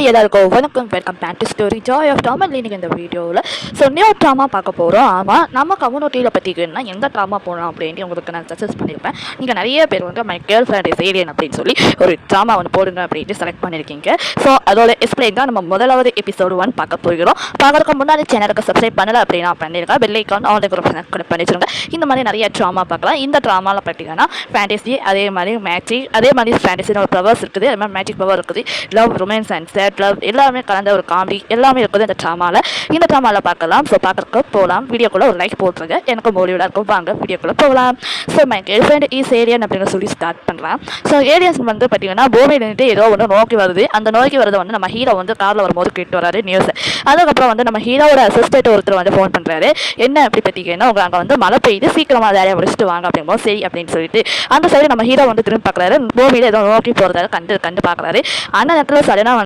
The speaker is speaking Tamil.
எல்லாருக்கும் வணக்கம். Welcome back to story joy of drama. இன்னைக்கு இந்த வீடியோவில் நியூ ட்ராமா பார்க்க போகிறோம். ஆமாம், நம்ம கம்யூனிட்டியில் பற்றிங்கன்னா எந்த ட்ராமா போகலாம் அப்படின்ட்டு உங்களுக்கு நான் சஜஸ்ட் பண்ணியிருப்பேன். நீங்கள் நிறைய பேர் வந்து my girl friend is alien அப்படின்னு சொல்லி ஒரு ட்ராமா வந்து போடுங்க அப்படின்ட்டு செலக்ட் பண்ணியிருக்கீங்க. ஸோ அதோட எக்ஸ்பிளைன் தான் நம்ம முதலாவது எபிசோடு 1 பார்க்க போகிறோம். பார்க்கறதுக்கு முன்னாடி சேனலுக்கு சப்ஸ்கிரைப் பண்ணலை அப்படின்னா பண்ணியிருக்கேன். Bell icon all group connect பண்ணி வச்சுருங்க. இந்த மாதிரி நிறைய ட்ராமா பார்க்கலாம். இந்த ட்ராமாவில் பார்த்தீங்கன்னா ஃபேண்டசி, அதே மாதிரி மேஜிக், அதே மாதிரி ஃபேண்டசியில் ஒரு பவர்ஸ் இருக்குது, அதே மாதிரி மேஜிக் பவர் இருக்குது, love, romance and sad love எல்லாமே கலந்த ஒரு காமெடி எல்லாமே இருக்குது இந்த ட்ராமாவில் பார்க்கலாம். ஸோ பார்க்கறதுக்கு போகலாம். வீடியோக்குள்ளே ஒரு லைக் போட்டுருங்க, எனக்கு மோடியோட இருக்கும். வாங்க வீடியோக்குள்ளே போகலாம். So my girl friend is alien அப்படின்னு சொல்லி ஸ்டார்ட் பண்ணுறேன். ஸோ ஏலியன்ஸ் வந்து பார்த்தீங்கன்னா பூமியிலிருந்து ஏதோ ஒன்று நோக்கி வருது. அந்த நோக்கி வரது வந்து நம்ம ஹீரோ வந்து காரில் வரும்போது கேட்டு வராரு நியூஸ். அதுக்கப்புறம் வந்து நம்ம ஹீரோவோட அசிஸ்டன்ட் ஒருத்தர் வந்து ஃபோன் பண்ணுறாரு. என்ன அப்படி பார்த்தீங்கன்னா உங்க அங்கே வந்து மழை பெய்யுது, சீக்கிரமாக வேலையை முடிச்சுட்டு வாங்க அப்படிங்கும்போது சரி அப்படின்னு சொல்லிட்டு அந்த சைடு நம்ம ஹீரோ வந்து திரும்பி பார்க்குறாரு. பூமியில் ஏதோ நோக்கி போகிறதால கண்டு பார்க்குறாரு. அந்த நேரத்தில் சடனாக